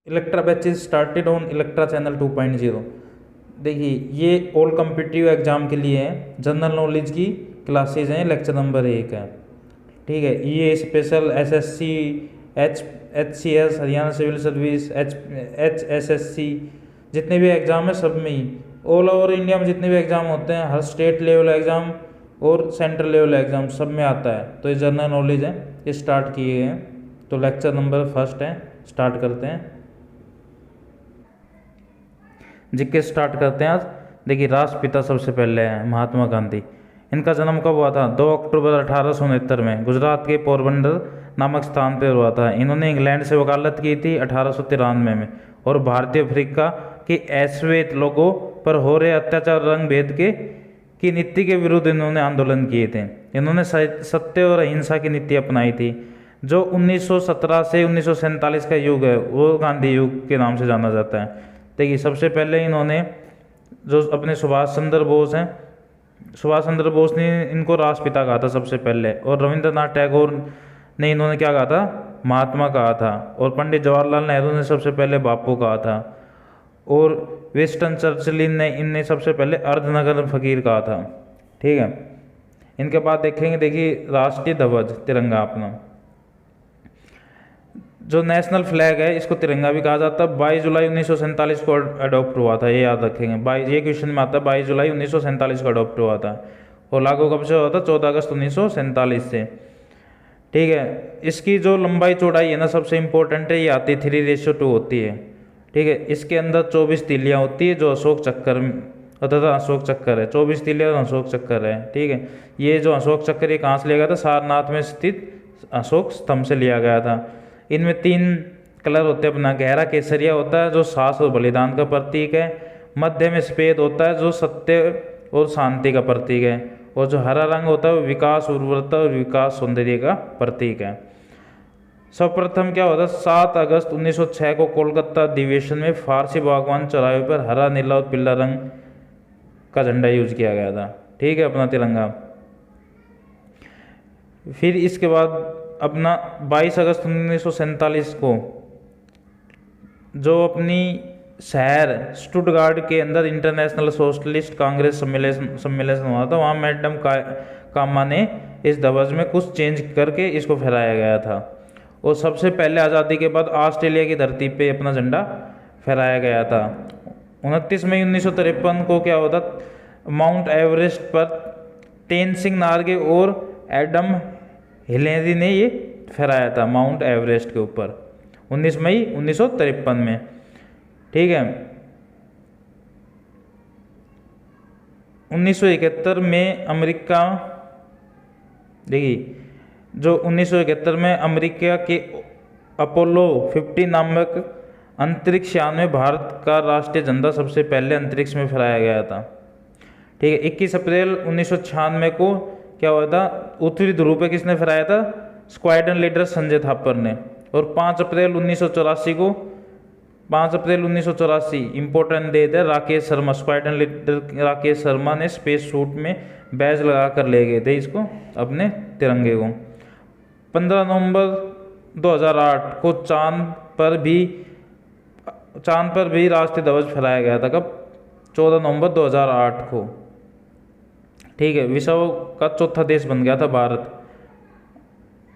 Electra batch is started on Electra channel 2.0। देखिए ये all competitive exam के लिए है, जनरल नॉलेज की क्लासेज हैं, लेक्चर नंबर 1 है। ठीक है, ये special SSC, HCS Haryana civil service, HSSC जितने भी एग्ज़ाम है सब में ही ऑल ओवर इंडिया में जितने भी एग्ज़ाम होते हैं, हर स्टेट लेवल एग्ज़ाम और सेंट्रल लेवल एग्ज़ाम सब में आता है। तो ये जनरल नॉलेज है, ये स्टार्ट किए हैं। तो लेक्चर नंबर 1 है, स्टार्ट करते हैं। जीके स्टार्ट करते हैं आज। देखिए राष्ट्रपिता सबसे पहले हैं महात्मा गांधी। इनका जन्म कब हुआ था? 2 अक्टूबर 1869 में गुजरात के पोरबंदर नामक स्थान पर हुआ था। इन्होंने इंग्लैंड से वकालत की थी 1893 में और भारतीय अफ्रीका के अश्वेत लोगों पर हो रहे अत्याचार रंग भेद की नीति के विरुद्ध इन्होंने आंदोलन किए थे। इन्होंने सत्य और अहिंसा की नीति अपनाई थी। जो 1917 से 1947 का युग है वो गांधी युग के नाम से जाना जाता है। देखिए सबसे पहले इन्होंने जो अपने सुभाष चंद्र बोस हैं, सुभाष चंद्र बोस ने इनको राष्ट्रपिता कहा था सबसे पहले, और रविंद्रनाथ टैगोर ने इन्होंने क्या कहा था? महात्मा कहा था। और पंडित जवाहरलाल नेहरू ने सबसे पहले बापू कहा था। और विंस्टन चर्चिल ने इनने सबसे पहले अर्धनगर फकीर कहा था। ठीक है, इनके बाद देखेंगे, देखिए राष्ट्रीय ध्वज तिरंगा अपना जो नेशनल फ्लैग है इसको तिरंगा भी कहा जाता है। 22 जुलाई 1947 को अडॉप्ट हुआ था, ये याद रखेंगे। 22 ये क्वेश्चन में आता है, 22 जुलाई 1947 को अडॉप्ट हुआ था और लागू कब से हुआ था? 14 अगस्त 1947 से। ठीक है, इसकी जो लंबाई चौड़ाई है ना सबसे इंपॉर्टेंट है, ये आती है 3:2 होती है। ठीक है, इसके अंदर 24 तीलियाँ होती है जो अशोक चक्कर तथा अशोक चक्कर है। 24 तीलियाँ और अशोक चक्कर है। ठीक है, ये जो अशोक चक्कर ये कहाँ से लिया गया था? सारनाथ में स्थित अशोक स्तंभ से लिया गया था। इनमें 3 कलर होते हैं अपना। गहरा केसरिया होता है जो साहस और बलिदान का प्रतीक है। मध्य में सफेद होता है जो सत्य और शांति का प्रतीक है। और जो हरा रंग होता है वो विकास, उर्वरता और विकास सौंदर्य का प्रतीक है। सर्वप्रथम क्या होता है? 7 अगस्त 1906 को कोलकाता अधिवेशन में फारसी बागवान चौराहे पर हरा, नीला और पीला रंग का झंडा यूज किया गया था। ठीक है, अपना तिरंगा। फिर इसके बाद अपना 22 अगस्त 1947 को जो अपनी शहर स्टुटगार्ट के अंदर इंटरनेशनल सोशलिस्ट कांग्रेस सम्मेलन हुआ था, वहाँ मैडम कामा ने इस ध्वज में कुछ चेंज करके इसको फहराया गया था। और सबसे पहले आज़ादी के बाद ऑस्ट्रेलिया की धरती पे अपना झंडा फहराया गया था। 29 मई 1953 को क्या होता? माउंट एवरेस्ट पर तेनसिंग नार्गे और एडम हिलेरी ने ये फहराया था माउंट एवरेस्ट के ऊपर 19 मई 1953 में। ठीक है, 1971 में अमेरिका, देखिए जो 1971 में अमेरिका के अपोलो 50 नामक अंतरिक्ष यान में भारत का राष्ट्रीय झंडा सबसे पहले अंतरिक्ष में फहराया गया था। ठीक है, 21 अप्रैल 1996 को क्या हुआ था? उत्तरी ध्रुव पे किसने फहराया था? स्क्वाड्रन लीडर संजय थापर ने। और 5 अप्रैल 1984 इंपॉर्टेंट डेट है, राकेश शर्मा, स्क्वाड्रन लीडर राकेश शर्मा ने स्पेस सूट में बैज लगा कर ले गए थे इसको, अपने तिरंगे को। 15 नवंबर 2008 को चांद पर भी राष्ट्रीय ध्वज फहराया गया था। कब? 14 नवंबर 2008 को। ठीक है, विश्व का चौथा देश बन गया था भारत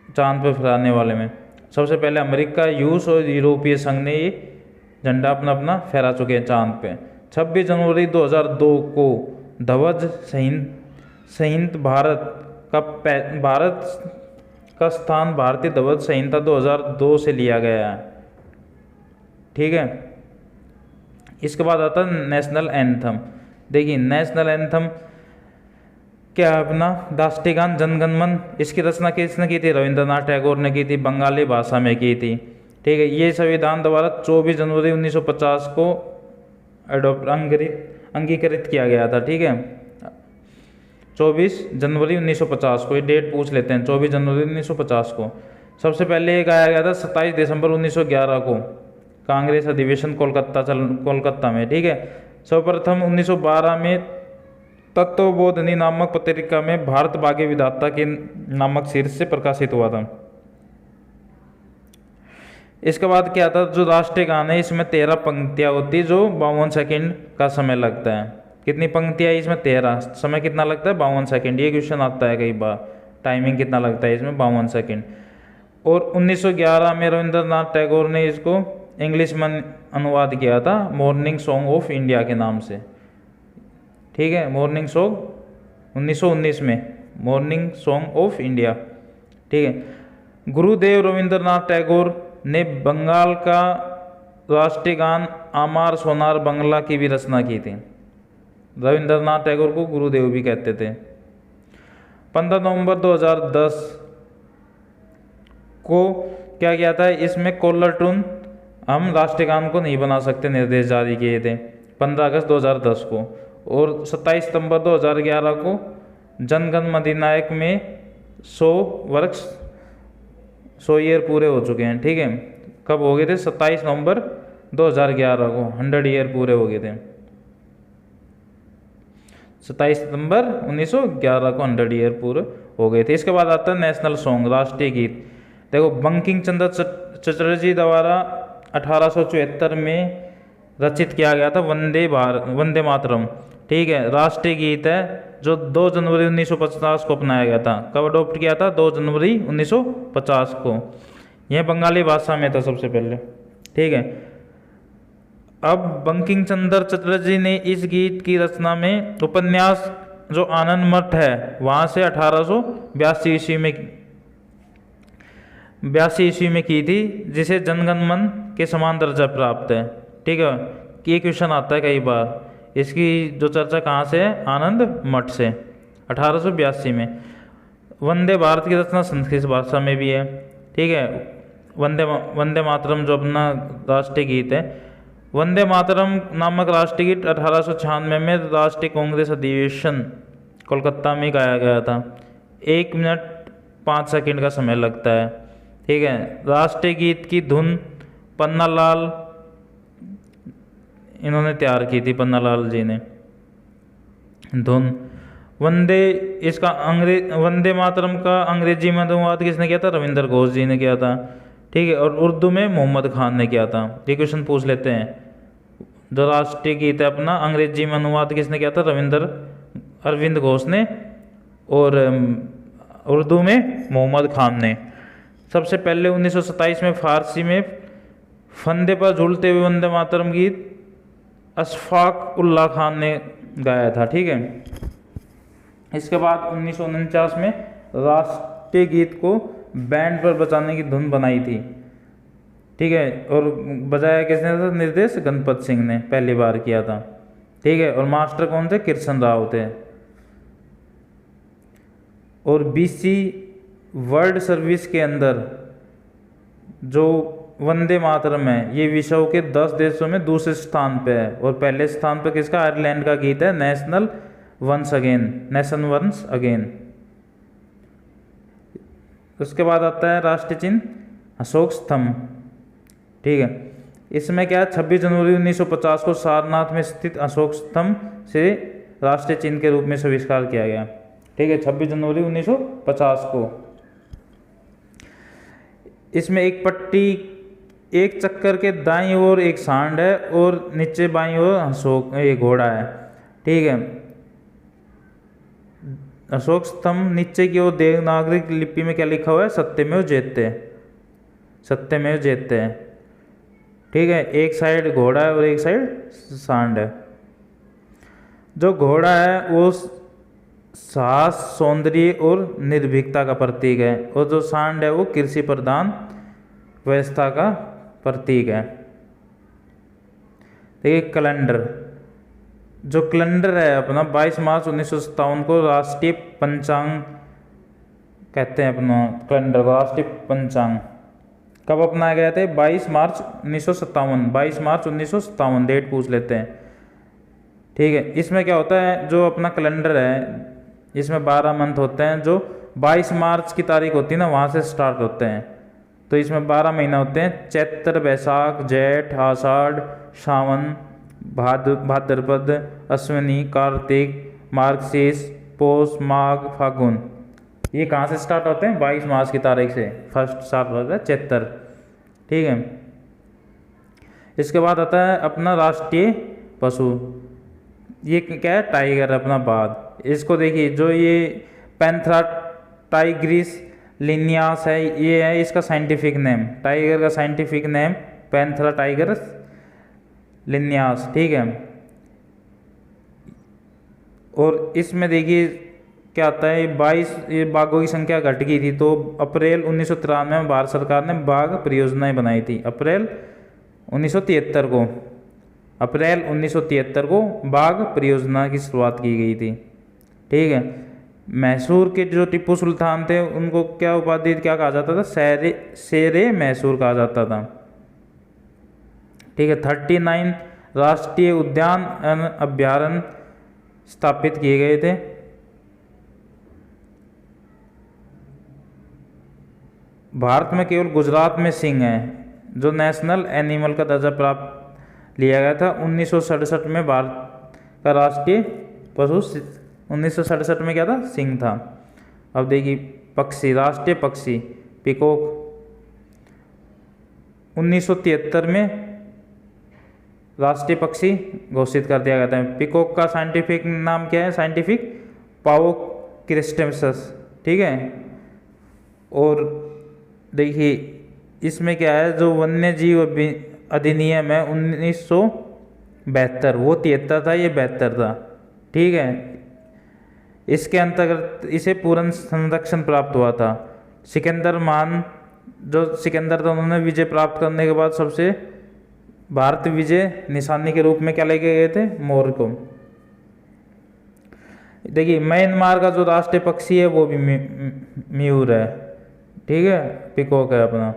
चांद पर फहराने वाले में। सबसे पहले अमेरिका, रूस और यूरोपीय संघ ने ये झंडा अपना फहरा चुके हैं चांद पे। 26 जनवरी 2002 को ध्वज संहिता भारत का स्थान भारतीय ध्वज संहिता 2002 से लिया गया है। ठीक है, इसके बाद आता है नेशनल एंथम। देखिए नेशनल एंथम क्या है? अपना राष्ट्रीय गान जनगण मन। इसकी रचना किसने की थी? रविंद्रनाथ टैगोर ने की थी, बंगाली भाषा में की थी। ठीक है, ये संविधान द्वारा 24 जनवरी 1950 को अंगीकृत किया गया था। ठीक है, 24 जनवरी 1950 को, ये डेट पूछ लेते हैं, 24 जनवरी 1950 को। सबसे पहले ये गाया गया था 27 दिसंबर 1911 को कांग्रेस अधिवेशन कोलकाता में। ठीक है, सर्वप्रथम 1912 में तत्वबोधिनी नामक पत्रिका में भारत भाग्य विधाता के नामक शीर्ष से प्रकाशित हुआ था। इसके बाद क्या था, जो राष्ट्रीय गान है इसमें 13 पंक्तियाँ होती जो 52 सेकंड का समय लगता है। कितनी पंक्तियाँ है इसमें? 13। समय कितना लगता है? 52 सेकंड। ये क्वेश्चन आता है कई बार, टाइमिंग कितना लगता है इसमें? 52 सेकंड। और 1911 में रविंद्रनाथ टैगोर ने इसको इंग्लिश में अनुवाद किया था मॉर्निंग सॉन्ग ऑफ इंडिया के नाम से। ठीक है, मॉर्निंग सॉन्ग 1919 में, मॉर्निंग सॉन्ग ऑफ इंडिया। ठीक है। गुरुदेव रविंद्रनाथ टैगोर ने बंगाल का राष्ट्रीय गान आमार सोनार बंगला की भी रचना की थी। रविंद्रनाथ टैगोर को गुरुदेव भी कहते थे। 15 नवंबर 2010 को क्या किया था, इसमें कॉलर ट्यून हम राष्ट्रीय गान को नहीं बना सकते, निर्देश जारी किए थे 15 अगस्त 2010 को। और 27 सितंबर 2011 को जनगण मन अधिनायक में 100 वर्ष 100 ईयर पूरे हो चुके हैं। ठीक है, कब हो गए थे? 27 नवंबर 2011 को 100 ईयर पूरे हो गए थे। 27 सितंबर 1911 को 100 ईयर पूरे हो गए थे। इसके बाद आता है नेशनल सॉन्ग, राष्ट्रीय गीत। देखो, बंकिम चंद्र चटर्जी द्वारा 1874 में रचित किया गया था वंदे मातरम। ठीक है, राष्ट्रीय गीत है जो 2 जनवरी 1950 को अपनाया गया था। कब अडोप्ट किया था? 2 जनवरी 1950 को। यह बंगाली भाषा में था सबसे पहले। ठीक है, अब बंकिम चंद्र चटर्जी ने इस गीत की रचना में उपन्यास जो आनंद मठ है वहाँ से 1882 ईस्वी में की थी, जिसे जनगण मन के समान दर्जा प्राप्त है। ठीक है, ये क्वेश्चन आता है कई बार। इसकी जो चर्चा कहाँ से है? आनंद मठ से 1882 में। वंदे भारत की रचना संस्कृत भाषा में भी है। ठीक है, वंदे मातरम जो अपना राष्ट्रीय गीत है, वंदे मातरम नामक राष्ट्रीय गीत 1896 में राष्ट्रीय कांग्रेस अधिवेशन कोलकाता में गाया गया था। 1 मिनट 5 सेकंड का समय लगता है। ठीक है, राष्ट्रीय गीत की धुन पन्नालाल इन्होंने तैयार की थी, पन्नालाल जी ने धुन। वंदे मातरम का अंग्रेजी में अनुवाद किसने किया था? रविंद्र घोष जी ने किया था। ठीक है, और उर्दू में मोहम्मद खान ने किया था। ये क्वेश्चन पूछ लेते हैं, जो राष्ट्रीय गीत है अपना अंग्रेजी में अनुवाद किसने किया था? अरविंद घोष ने, और उर्दू में मोहम्मद खान ने। सबसे पहले 1927 में फारसी में फंदे पर झूलते हुए वंदे मातरम गीत अशफाक उल्लाह खान ने गाया था। ठीक है, इसके बाद 1949 में राष्ट्रीय गीत को बैंड पर बजाने की धुन बनाई थी। ठीक है, और बजाया किसने था? निर्देश गणपत सिंह ने पहली बार किया था। ठीक है, और मास्टर कौन थे? कृष्ण राव थे। और BC वर्ल्ड सर्विस के अंदर जो वंदे मातरम है ये विश्व के 10 देशों में दूसरे स्थान पे है, और पहले स्थान पर किसका? आयरलैंड का गीत है नेशन वंस अगेन। उसके बाद आता है राष्ट्रीय चिन्ह अशोक स्तंभ। ठीक है, इसमें क्या है? 26 जनवरी 1950 को सारनाथ में स्थित अशोक स्तंभ से राष्ट्रीय चिन्ह के रूप में स्वीकार किया गया। ठीक है, 26 जनवरी 1950 को। इसमें एक पट्टी, एक चक्कर के दाईं ओर एक सांड है और नीचे बाईं ओर अशोक ये घोड़ा है। ठीक है, अशोक स्तंभ नीचे की ओर देवनागरी लिपि में क्या लिखा हुआ है? सत्यमेव जयते, सत्यमेव जयते। ठीक है, एक साइड घोड़ा है और एक साइड सांड है। जो घोड़ा है वो साहस, सौंदर्य और निर्भीकता का प्रतीक है, और जो सांड है वो कृषि प्रधान व्यवस्था का प्रतीक है। देखिए, कैलेंडर, जो कैलेंडर है अपना 22 मार्च 1957 को राष्ट्रीय पंचांग कहते हैं। अपना कैलेंडर को राष्ट्रीय पंचांग कब अपनाया गया था? 22 मार्च 1957। 22 मार्च 1957 डेट पूछ लेते हैं। ठीक है, इसमें क्या होता है? जो अपना कैलेंडर है इसमें 12 मंथ होते हैं, जो 22 मार्च की तारीख होती है ना वहाँ से स्टार्ट होते हैं। तो इसमें 12 महीना होते हैं: चैत्र, बैसाख, जेठ, आषाढ़, सावन, भाद्रपद, अश्विनी, कार्तिक, मार्गशीर्ष, पौष, माघ, फागुन। ये कहाँ से स्टार्ट होते हैं? 22 मार्च की तारीख से फर्स्ट स्टार्ट होता है चैत्र। ठीक है। इसके बाद आता है अपना राष्ट्रीय पशु, ये क्या है, टाइगर अपना बाघ। इसको देखिए, जो ये पैंथरा टाइग्रिस लिनियास है, ये है इसका साइंटिफिक नेम, टाइगर का साइंटिफिक नेम पैंथरा टाइगरस लिनियास, ठीक है। और इसमें देखिए क्या आता है, 22 ये बाघों की संख्या घट गई थी, तो अप्रैल 1993 में भारत सरकार ने बाघ परियोजनाएं बनाई थी। अप्रैल 1973 को, अप्रैल 1973 को बाघ परियोजना की शुरुआत की गई थी, ठीक है। मैसूर के जो टीपू सुल्तान थे उनको क्या उपाधि, क्या कहा जाता था, शेरे मैसूर कहा जाता था, ठीक है। 39 राष्ट्रीय उद्यान अभ्यारण्य स्थापित किए गए थे। भारत में केवल गुजरात में सिंह है जो नेशनल एनिमल का दर्जा प्राप्त लिया गया था 1967 में। भारत का राष्ट्रीय पशु 1967 में क्या था, सिंह था। अब देखिए पक्षी, राष्ट्रीय पक्षी पिकॉक 1973 में राष्ट्रीय पक्षी घोषित कर दिया गया था। पिकॉक का साइंटिफिक नाम क्या है, साइंटिफिक पावो क्रिस्टेमसस, ठीक है। और देखिए इसमें क्या है, जो वन्य जीव अधिनियम है 1972, वो 73 था, ये 72 था, ठीक है। इसके अंतर्गत इसे पूर्ण संरक्षण प्राप्त हुआ था। सिकंदर महान जो सिकंदर था, उन्होंने विजय प्राप्त करने के बाद सबसे भारत विजय निशानी के रूप में क्या लेके गए थे, मोर को। देखिए म्यांमार का जो राष्ट्रीय पक्षी है वो भी मयूर है, ठीक है, पिकॉक है अपना।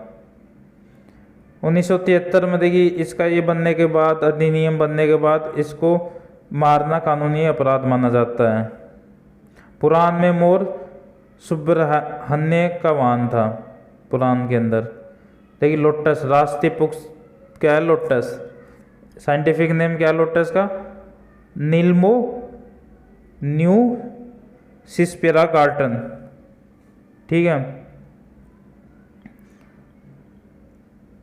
1973 में देखिए इसका ये बनने के बाद, अधिनियम बनने के बाद इसको मारना कानूनी अपराध माना जाता है। पुराण में मोर सुब्रह्मण्य का वाहन था, पुराण के अंदर। देखिए लोटस, राष्ट्रीय पक्षी क्या है, लोटस। साइंटिफिक नेम क्या है लोटस का, नीलमो न्यू सिस्पेरा कार्टन, ठीक है।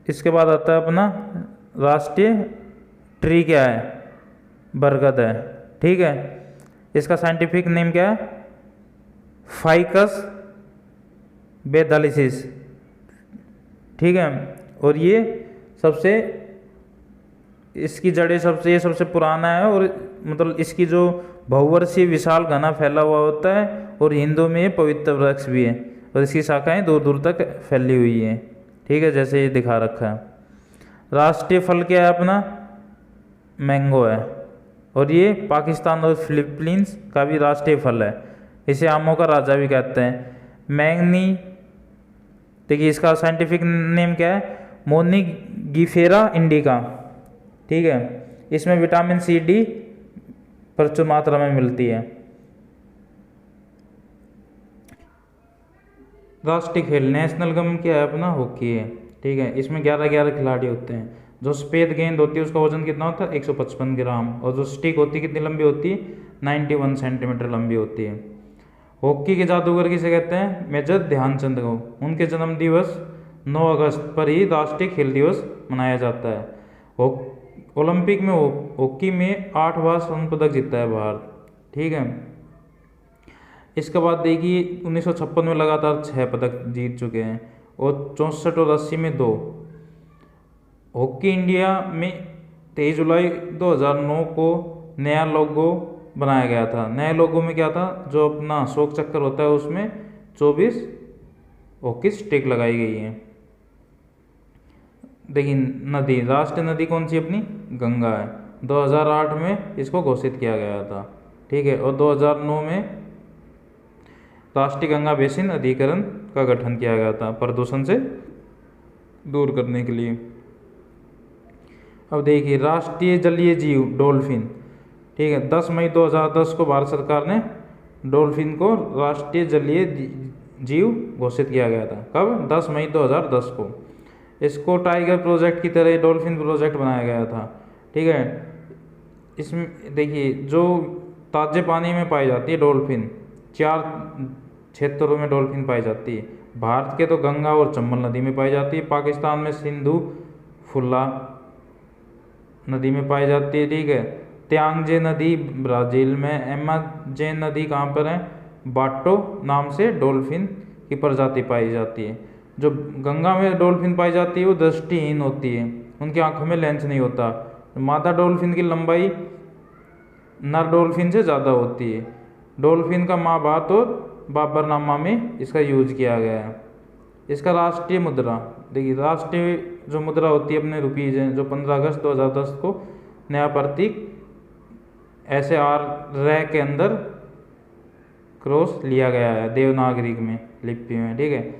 इसके बाद आता है अपना राष्ट्रीय ट्री क्या है, बरगद है, ठीक है। इसका साइंटिफिक नेम क्या है, फाइकस बेदालिसिस, ठीक है। और ये सबसे, इसकी जड़ें सबसे, ये सबसे पुराना है, और मतलब इसकी जो बहुवर्षीय विशाल घना फैला हुआ होता है, और हिंदू में ये पवित्र वृक्ष भी है, और इसकी शाखाएं दूर दूर तक फैली हुई हैं, ठीक है, जैसे ये दिखा रखा है। राष्ट्रीय फल क्या है अपना, मैंगो है, और ये पाकिस्तान और फिलीपींस का भी राष्ट्रीय फल है। इसे आमों का राजा भी कहते हैं। मैंगनी, देखिए इसका साइंटिफिक नेम क्या है, मोनिगिफेरा इंडिका, ठीक है। इसमें विटामिन सी डी प्रचुर मात्रा में मिलती है। राष्ट्रीय खेल, नेशनल गेम क्या है अपना, हॉकी है, ठीक है। इसमें 11-11 खिलाड़ी होते हैं। जो सफ़ेद गेंद होती है उसका वजन कितना होता है, 155 ग्राम, और जो स्टिक होती है कितनी लंबी होती है, 91 सेंटीमीटर लंबी होती है। हॉकी के जादूगर किसे कहते हैं, मेजर ध्यानचंद को। उनके जन्म दिवस 9 अगस्त पर ही राष्ट्रीय खेल दिवस मनाया जाता है। ओलंपिक में हॉकी में 8 बार स्वर्ण पदक जीता है भारत, ठीक है। इसके बाद देखिए 1956 में लगातार 6 पदक जीत चुके हैं, और 64 और 80 में 2। हॉकी इंडिया में 23 जुलाई 2009 को नया लोगो बनाया गया था। नए लोगो में क्या था, जो अपना अशोक चक्कर होता है उसमें 24 हॉकी स्टिक लगाई गई है। देखिए नदी, राष्ट्रीय नदी कौन सी अपनी, गंगा है। 2008 में इसको घोषित किया गया था, ठीक है। और 2009 में राष्ट्रीय गंगा बेसिन अधिकरण का गठन किया गया था प्रदूषण से दूर करने के लिए। अब देखिए राष्ट्रीय जलीय जीव डॉल्फिन, ठीक है। 10 मई 2010 को भारत सरकार ने डॉल्फिन को राष्ट्रीय जलीय जीव घोषित किया गया था। कब, 10 मई 2010 को। इसको टाइगर प्रोजेक्ट की तरह डॉल्फिन प्रोजेक्ट बनाया गया था, ठीक है। इसमें देखिए जो ताजे पानी में पाई जाती है डॉल्फिन, 4 क्षेत्रों में डॉल्फिन पाई जाती है। भारत के तो गंगा और चंबल नदी में पाई जाती है, पाकिस्तान में सिंधु फुल्ला नदी में पाई जाती है, ठीक है। त्यांगजे नदी ब्राज़ील में, एमाजेन नदी कहाँ पर है, बाटो नाम से डॉल्फिन की प्रजाति पाई जाती है। जो गंगा में डॉल्फिन पाई जाती है वो दृष्टिहीन होती है, उनकी आंखों में लेंस नहीं होता। मादा डॉल्फिन की लंबाई नर डॉल्फिन से ज़्यादा होती है। डॉल्फिन का माँ बाप और बाबरनामा में इसका यूज किया गया है। इसका राष्ट्रीय मुद्रा देखिए, राष्ट्रीय जो मुद्रा होती है अपने रुपीज़ हैं, जो 15 अगस्त 2010 को नया प्रतीक ऐसे आर रे के अंदर क्रॉस लिया गया है, देवनागरिक में लिपि में, ठीक है।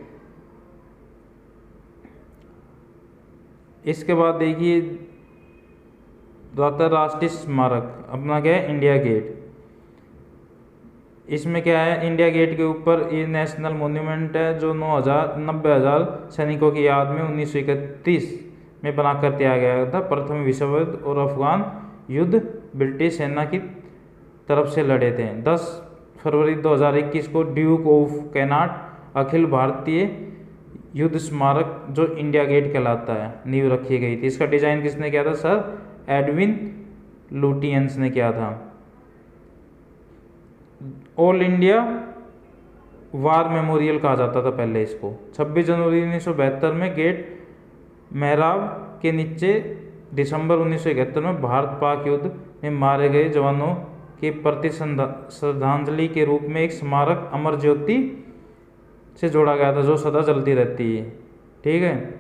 इसके बाद देखिए राष्ट्रीय स्मारक अपना क्या है, इंडिया गेट। इसमें क्या है, इंडिया गेट के ऊपर ये नेशनल मोन्यूमेंट है जो 90,000 सैनिकों की याद में 1931 में बनाकर दिया गया था। प्रथम विश्व युद्ध और अफगान युद्ध ब्रिटिश सेना की तरफ से लड़े थे। 10 फरवरी 2021 को Duke of cannot Akhil Bharatiya युद्ध स्मारक जो इंडिया गेट कहलाता है नींव रखी गई थी। इसका डिजाइन किसने किया था, सर एडविन लुटियंस ने किया था। ऑल इंडिया वार मेमोरियल कहा जाता था पहले इसको। 26 जनवरी 1972 में गेट मेहराब के नीचे दिसंबर 1971 में भारत पाक युद्ध में मारे गए जवानों के प्रति श्रद्धांजलि के रूप में एक स्मारक अमर ज्योति से जोड़ा गया था जो सदा जलती रहती है, ठीक है।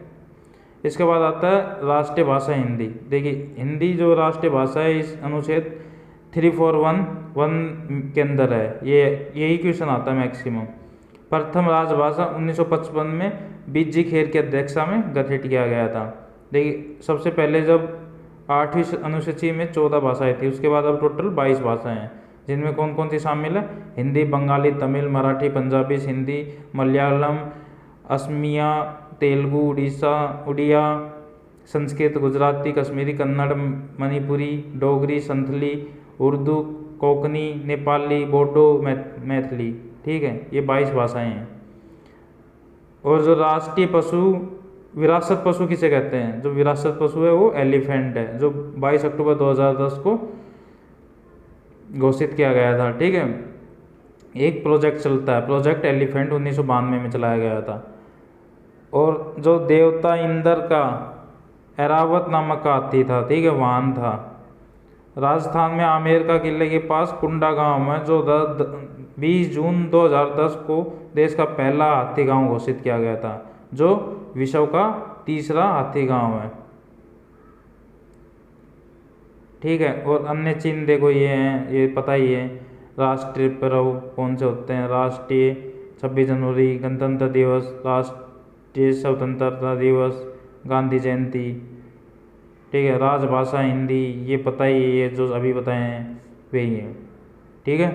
इसके बाद आता है राष्ट्रीय भाषा हिंदी। देखिए हिंदी जो राष्ट्रीय भाषा है इस अनुच्छेद 3411 के अंदर है, यही क्वेश्चन आता है मैक्सिमम। प्रथम राजभाषा 1955 में बीजी खेर की अध्यक्षता में गठित किया गया था। देखिए सबसे पहले जब 8वीं अनुसूची में 14 भाषाएं थी, उसके बाद अब टोटल 22 भाषाएं हैं, जिनमें कौन कौन सी शामिल है, हिंदी, बंगाली, तमिल, मराठी, पंजाबी, सिंधी, मलयालम, असमिया, तेलुगु, उड़िया, संस्कृत, गुजराती, कश्मीरी, कन्नड़, मणिपुरी, डोगरी, संथली, उर्दू, कोंकणी, नेपाली, बोडो, मैथिली, ठीक है। ये 22 भाषाएं हैं। और जो राष्ट्रीय पशु विरासत पशु किसे कहते हैं, जो विरासत पशु है वो एलिफेंट है, जो 22 अक्टूबर 2010 को घोषित किया गया था, ठीक है। एक प्रोजेक्ट चलता है, प्रोजेक्ट एलिफेंट 1992 में चलाया गया था। और जो देवता इंद्र का एरावत नामक का हाथी था, ठीक है, वाहन था। राजस्थान में आमेर का किले के पास कुंडा गांव में जो 20 जून 2010 को देश का पहला हाथी गांव घोषित किया गया था, जो विश्व का तीसरा हाथी गांव है, ठीक है। और अन्य चिन्ह देखो ये हैं, ये पता ही है। राष्ट्रीय पर्व कौन से होते हैं, राष्ट्रीय 26 जनवरी, गणतंत्र दिवस, राष्ट्रीय स्वतंत्रता दिवस, गांधी जयंती, ठीक है। राजभाषा हिंदी, ये पता ही है, ये जो अभी बताए हैं वही है, ठीक है।